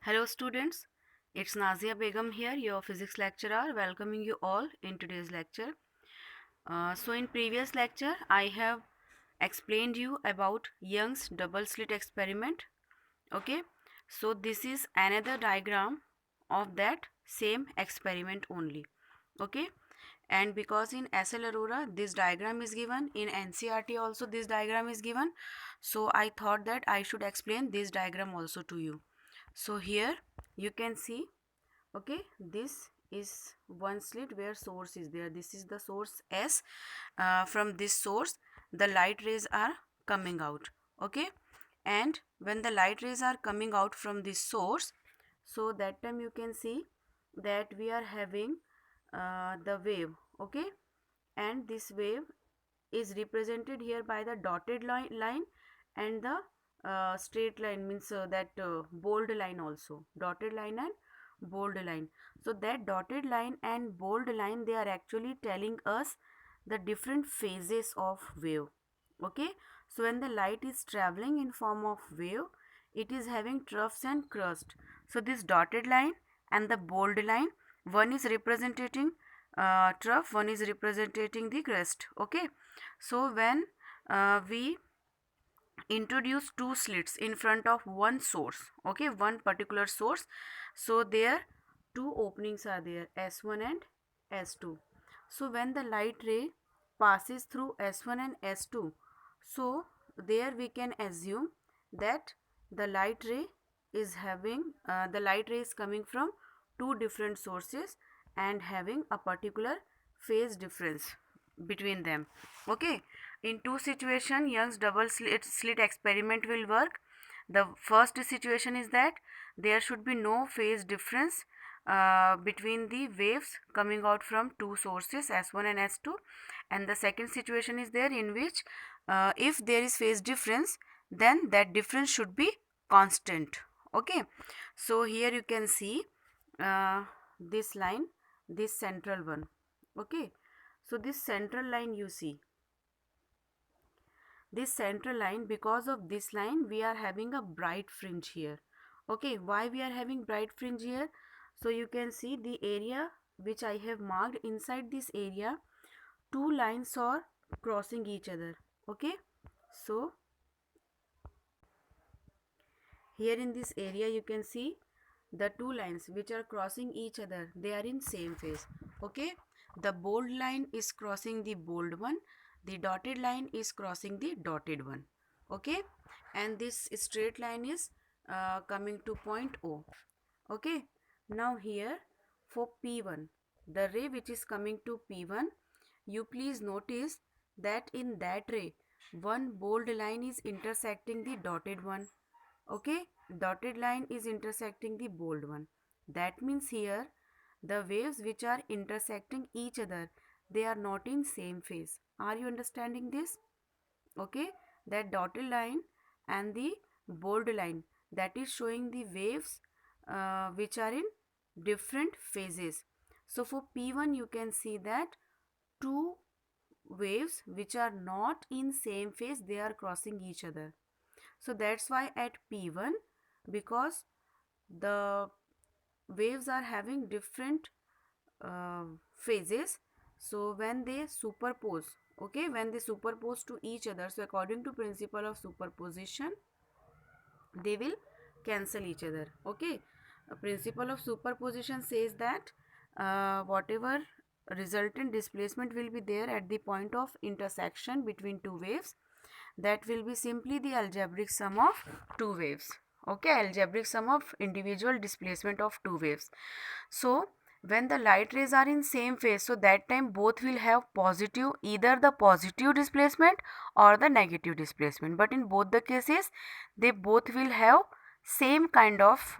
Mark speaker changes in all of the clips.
Speaker 1: Hello students, it's Nazia Begum here, your physics lecturer, welcoming you all in today's lecture. So in previous lecture, I have explained you about Young's double slit experiment. Okay, so this is another diagram of that same experiment only. Okay, and because in SL Aurora this diagram is given, in NCERT also this diagram is given, so I thought that I should explain this diagram also to you. So here you can see, okay, this is one slit where source is there. This is the source S. From this source the light rays are coming out, okay, and when the light rays are coming out from this source, so that time you can see that we are having the wave, okay, and this wave is represented here by the dotted line and the straight line, means that bold line also, dotted line and bold line. So that dotted line and bold line, they are actually telling us the different phases of wave, okay. So when the light is traveling in form of wave, it is having troughs and crust. So this dotted line and the bold line, one is representing trough, one is representing the crest, okay. So when we introduce two slits in front of one source, okay, one particular source, so there two openings are there, S1 and S2. So when the light ray passes through S1 and S2, so there we can assume that the light ray is having the light ray is coming from two different sources and having a particular phase difference between them, okay. In two situation, Young's double slit experiment will work. The first situation is that there should be no phase difference between the waves coming out from two sources, S1 and S2, and the second situation is there in which if there is phase difference, then that difference should be constant, okay. So here you can see this line, this central one, okay. So this central line, you see this central line, because of this line we are having a bright fringe here, okay. Why we are having bright fringe here? So you can see the area which I have marked. Inside this area two lines are crossing each other, okay. So here in this area you can see the two lines which are crossing each other, they are in same phase, okay. The bold line is crossing the bold one, the dotted line is crossing the dotted one, okay, and this straight line is coming to point O, okay. Now here for P1, the ray which is coming to P1, you please notice that in that ray one bold line is intersecting the dotted one, okay. Dotted line is intersecting the bold one. That means here the waves which are intersecting each other, they are not in same phase. Are you understanding this? Okay, that dotted line and the bold line, that is showing the waves which are in different phases. So for P1 you can see that two waves which are not in same phase, they are crossing each other. So that's why at P1, because the waves are having different phases, so when they superpose, okay, when they superpose to each other, so according to principle of superposition they will cancel each other, okay. A principle of superposition says that whatever resultant displacement will be there at the point of intersection between two waves, that will be simply the algebraic sum of two waves, okay, algebraic sum of individual displacement of two waves. So when the light rays are in same phase, so that time both will have positive, either the positive displacement or the negative displacement, but in both the cases they both will have same kind of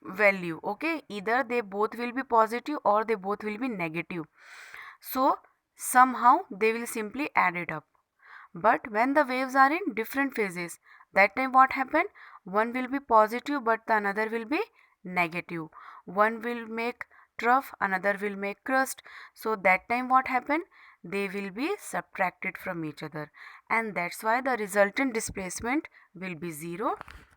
Speaker 1: value, okay, either they both will be positive or they both will be negative. So somehow they will simply add it up. But when the waves are in different phases, that time what happened? One will be positive but the another will be negative. One will make trough, another will make crust. So that time what happened? They will be subtracted from each other, and that's why the resultant displacement will be 0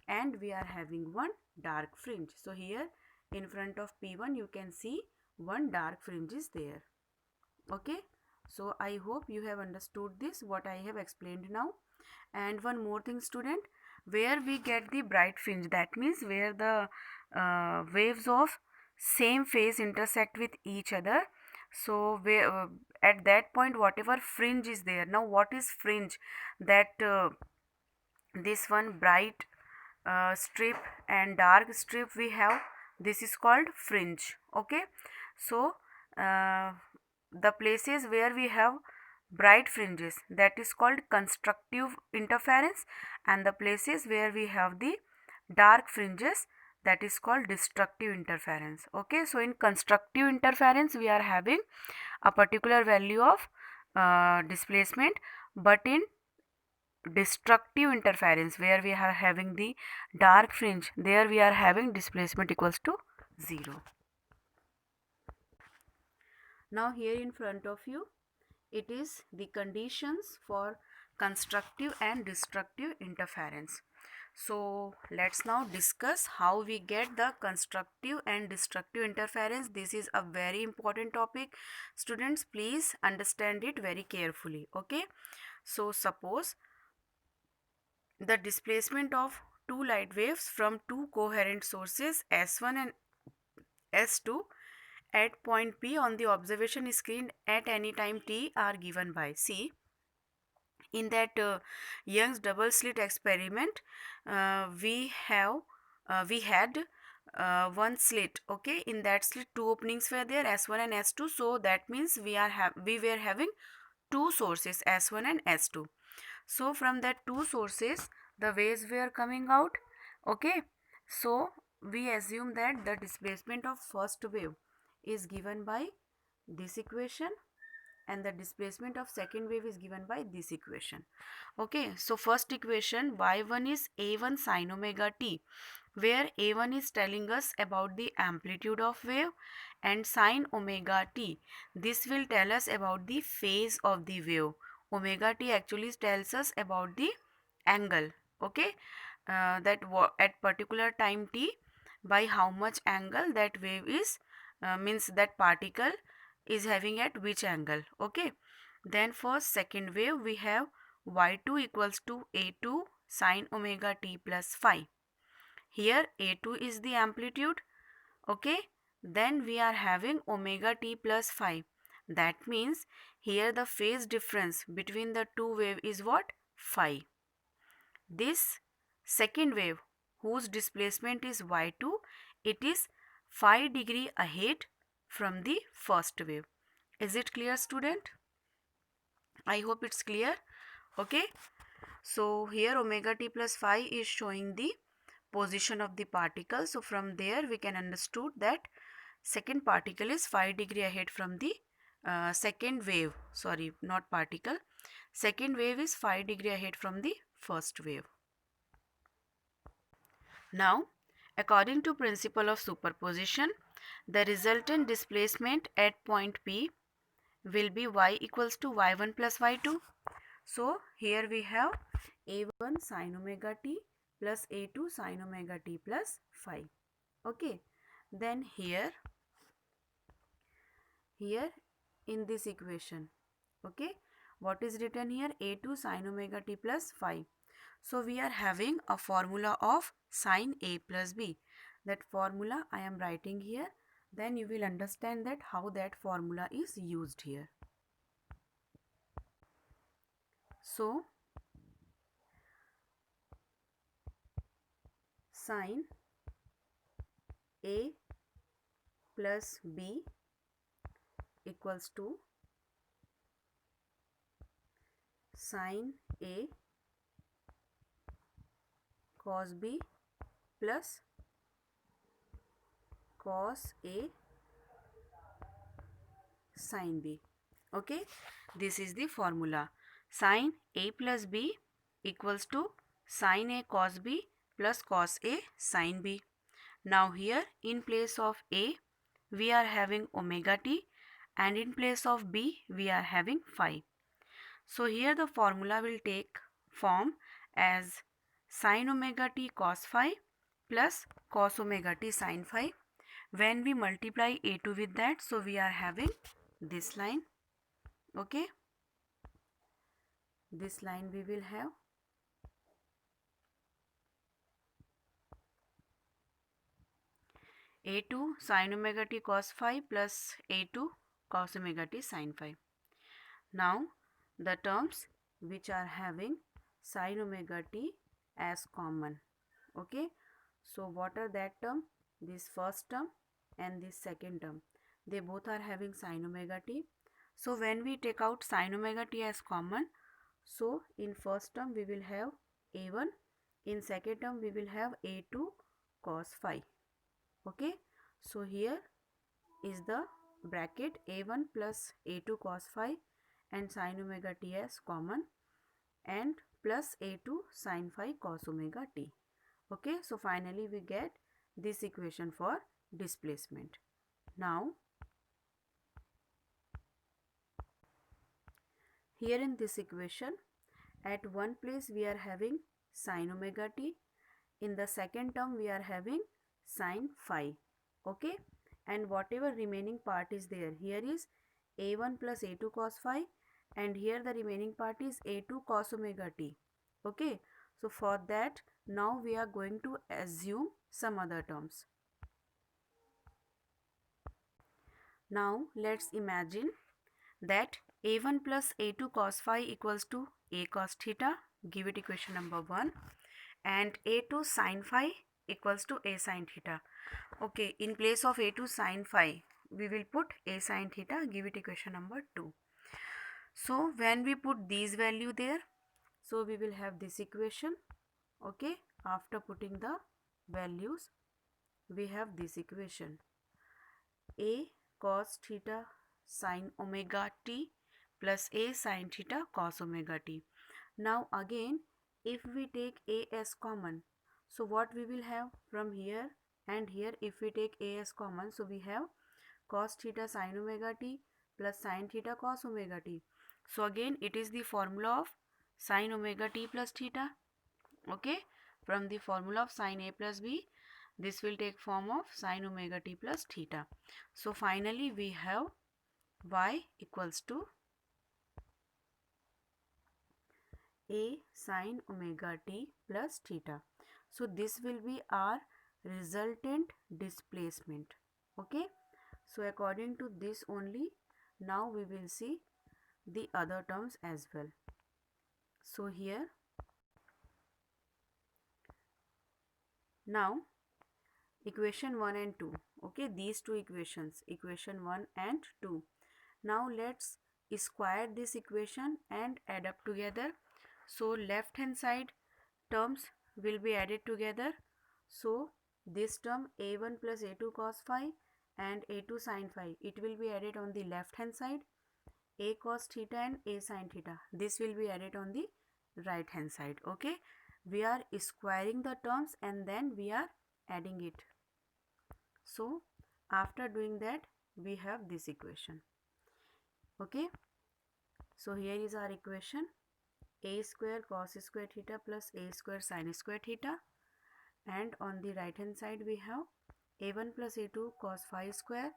Speaker 1: and we are having one dark fringe. So here in front of P1 you can see one dark fringe is there. Okay, so I hope you have understood this what I have explained now. And one more thing student, where we get the bright fringe, that means where the waves of same phase intersect with each other. So where at that point whatever fringe is there. Now what is fringe? That this one bright strip and dark strip we have, this is called fringe. Okay, so uh, the places where we have bright fringes, that is called constructive interference, and the places where we have the dark fringes, that is called destructive interference. Okay, so in constructive interference we are having a particular value of displacement, but in destructive interference where we are having the dark fringe, there we are having displacement equals to 0. Now here in front of you it is the conditions for constructive and destructive interference. So let's now discuss how we get the constructive and destructive interference. This is a very important topic. Students, please understand it very carefully. Okay, so suppose the displacement of two light waves from two coherent sources S1 and S2 at point P on the observation screen at any time t are given by, see, in that Young's double slit experiment we had one slit. Okay, in that slit two openings were there, S1 and S2. So that means we were having two sources, S1 and S2. So from that two sources the waves were coming out. Okay, so we assume that the displacement of first wave is given by this equation and the displacement of second wave is given by this equation. Okay, so first equation y1 is a1 sin omega t, where a1 is telling us about the amplitude of wave and sin omega t, this will tell us about the phase of the wave. Omega t actually tells us about the angle. Okay, that at particular time t by how much angle that wave is means that particle is having at which angle. Okay, then for second wave we have y2 equals to a2 sin omega t plus phi. Here a2 is the amplitude. Okay, then we are having omega t plus phi. That means here the phase difference between the two wave is what? Phi. This second wave whose displacement is y2, it is phi degree ahead from the first wave. Is it clear, student? I hope it's clear. Okay, so here omega t plus phi is showing the position of the particle. So from there we can understood that second particle is phi degree ahead from the second wave. Sorry, not particle. Second wave is phi degree ahead from the first wave. Now, according to principle of superposition, the resultant displacement at point P will be y equals to y1 plus y2. So here we have a1 sin omega t plus a2 sin omega t plus phi. Okay, then here in this equation, okay, what is written here? A2 sin omega t plus phi. So we are having a formula of sin A plus B. That formula I am writing here. Then you will understand that how that formula is used here. So sin A plus B equals to sin A cos B plus cos A sin B. Okay, this is the formula. Sin A plus B equals to sin A cos B plus cos A sin B. Now here in place of A we are having omega t and in place of B we are having phi. So here the formula will take form as sin omega t cos phi plus cos omega t sin phi. When we multiply a2 with that, so we are having this line. Okay, this line we will have. A2 sin omega t cos phi plus A2 cos omega t sin phi. Now the terms which are having sin omega t as common. Okay, so what are that term? This first term and this second term, they both are having sin omega t. So when we take out sin omega t as common, so in first term we will have a1, in second term we will have a2 cos phi. Okay, so here is the bracket a1 plus a2 cos phi and sin omega t as common, and plus a2 sin phi cos omega t. Okay, so finally we get this equation for displacement. Now here in this equation, at one place we are having sin omega t, in the second term we are having sin phi. Okay, and whatever remaining part is there, here is a1 plus a2 cos phi, and here the remaining part is a2 cos omega t. Okay, so for that now we are going to assume some other terms. Now let's imagine that a1 plus a2 cos phi equals to a cos theta, give it equation number 1, and a2 sin phi equals to a sin theta. Okay, in place of a2 sin phi we will put a sin theta, give it equation number 2. So when we put these value there, so we will have this equation. Okay, after putting the values we have this equation, a cos theta sin omega t plus a sin theta cos omega t. Now again if we take a as common, so what we will have from here and here, if we take a as common, so we have cos theta sin omega t plus sin theta cos omega t. So again it is the formula of sin omega t plus theta. Okay, from the formula of sin a plus b, this will take form of sin omega t plus theta. So finally we have y equals to a sin omega t plus theta. So this will be our resultant displacement. Okay, so according to this only, now we will see the other terms as well. So here now equation 1 and 2, okay, these two equations, equation 1 and 2. Now let's square this equation and add up together. So left hand side terms will be added together. So this term a1 plus a2 cos phi and a2 sin phi, it will be added on the left hand side. A cos theta and a sin theta, this will be added on the right hand side. Okay, we are squaring the terms and then we are adding it. So after doing that we have this equation. Okay, so here is our equation, a square cos square theta plus a square sin square theta, and on the right hand side we have a1 plus a2 cos phi square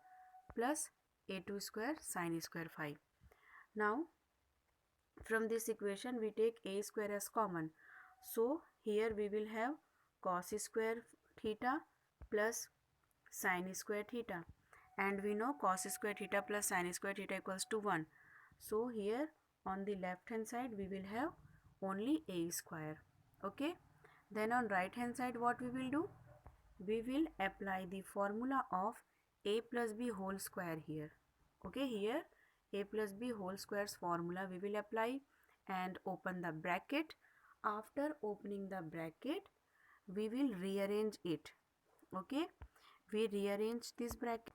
Speaker 1: plus a2 square sin square phi. Now from this equation we take a square as common, so here we will have cos square theta plus sin square theta, and we know cos square theta plus sin square theta equals to 1. So here on the left hand side we will have only a square. Okay, then on right hand side what we will do, we will apply the formula of a plus b whole square here. Okay, here a plus b whole square's formula we will apply and open the bracket. After opening the bracket we will rearrange it. Okay, we rearrange this bracket,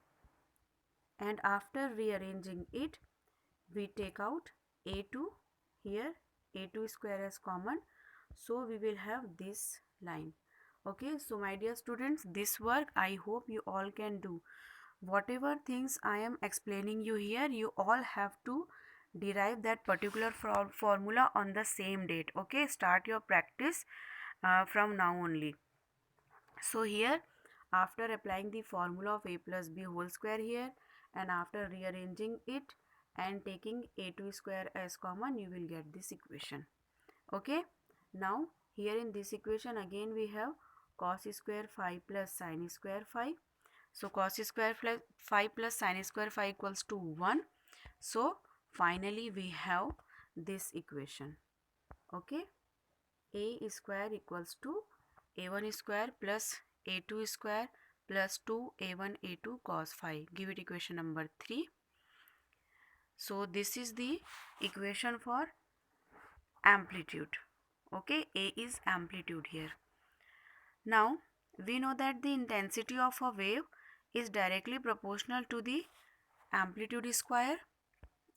Speaker 1: and after rearranging it we take out a2, here a2 square as common, so we will have this line. Okay, so my dear students, this work I hope you all can do. Whatever things I am explaining you here, you all have to derive that particular formula on the same date. Okay, start your practice from now only. So here, after applying the formula of a plus b whole square here, and after rearranging it and taking a2 square as common, you will get this equation. Okay, now here in this equation again we have cos square phi plus sin square phi. So cos square plus phi plus sin square phi equals to 1. So finally we have this equation. Okay, a square equals to a1 square plus a2 square plus 2a1 a2 cos phi. Give it equation number 3. So this is the equation for amplitude. Okay, a is amplitude here. Now we know that the intensity of a wave is directly proportional to the amplitude square.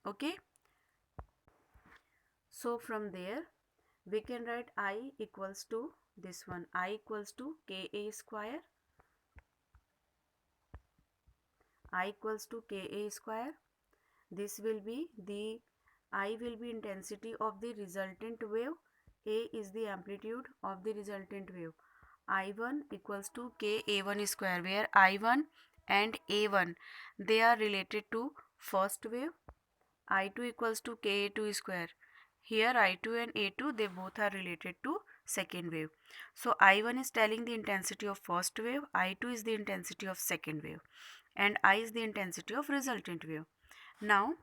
Speaker 1: Okay, so from there we can write I equals to this one, I equals to Ka square, I equals to Ka square. This will be the, I will be intensity of the resultant wave, A is the amplitude of the resultant wave. I1 equals to Ka1 square, where I1 and A1 they are related to first wave. I2 equals to Ka2 square. Here I2 and A2 they both are related to second wave. So I1 is telling the intensity of first wave, I2 is the intensity of second wave, and I is the intensity of resultant wave. Now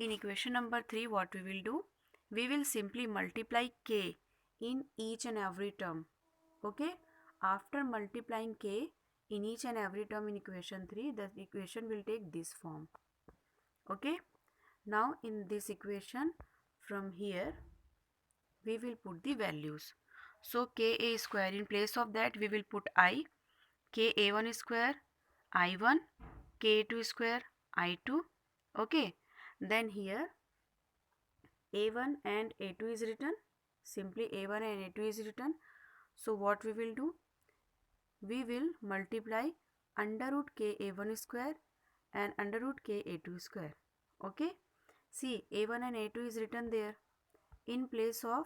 Speaker 1: in equation number 3 what we will do? We will simply multiply K in each and every term. Okay, after multiplying K in each and every term in equation 3, the equation will take this form. Okay, now in this equation from here we will put the values. So Ka square, in place of that we will put I, Ka1 square I1, Ka2 square I2. Okay, then here A1 and A2 is written, simply A1 and A2 is written. So what we will do? We will multiply under root Ka1 square and under root Ka2 square. Okay, see A1 and A2 is written there. In place of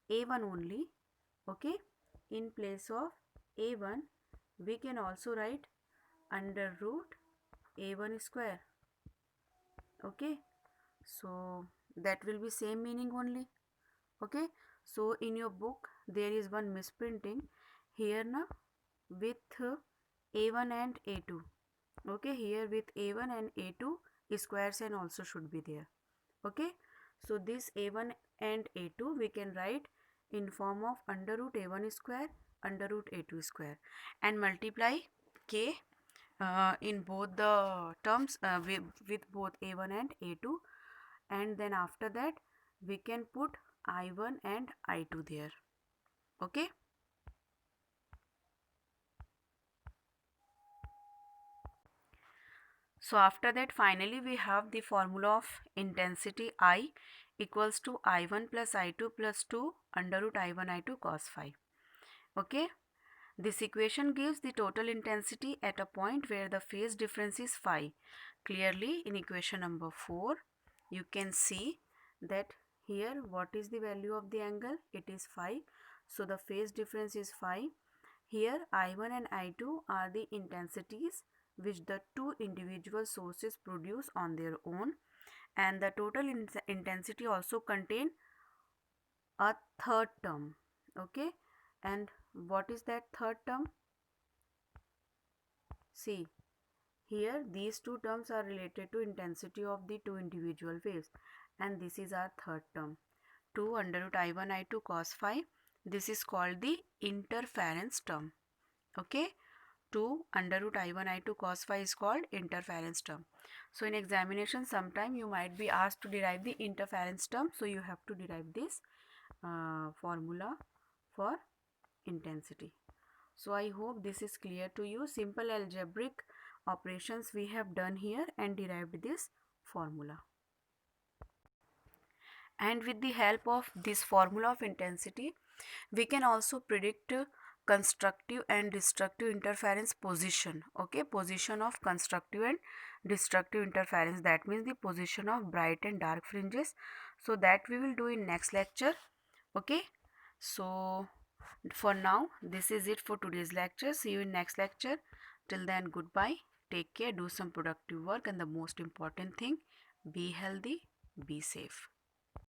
Speaker 1: A1 only, okay, in place of A1 we can also write under root A1 square. Okay, so that will be same meaning only. Okay, so in your book there is one misprinting here na, with A1 and A2. Okay, here with A1 and A2 squares and also should be there. Okay, so this A1 and A2 we can write in form of under root A1 square under root A2 square and multiply K in both the terms with both A1 and A2, and then after that we can put I1 and I2 there. Okay, so after that finally we have the formula of intensity I equals to I1 plus I2 plus 2 under root I1 I2 cos phi. Okay, this equation gives the total intensity at a point where the phase difference is phi. Clearly in equation number 4 you can see that here what is the value of the angle? It is phi. So the phase difference is phi. Here I1 and I2 are the intensities which the two individual sources produce on their own, and the total intensity also contain a third term. Okay, and what is that third term? See, here these two terms are related to intensity of the two individual waves, and this is our third term, 2 under root I1 I2 cos phi. This is called the interference term. Okay, 2 under root I1 I2 cos phi is called interference term. So in examination sometime you might be asked to derive the interference term, so you have to derive this formula for intensity. So I hope this is clear to you. Simple algebraic operations we have done here and derived this formula. And with the help of this formula of intensity, we can also predict constructive and destructive interference position. Okay, position of constructive and destructive interference, that means the position of bright and dark fringes. So that we will do in next lecture. Okay, so For now, this is it for today's lecture. See you in next lecture. Till then, goodbye. Take care, do some productive work, and the most important thing, be healthy, be safe.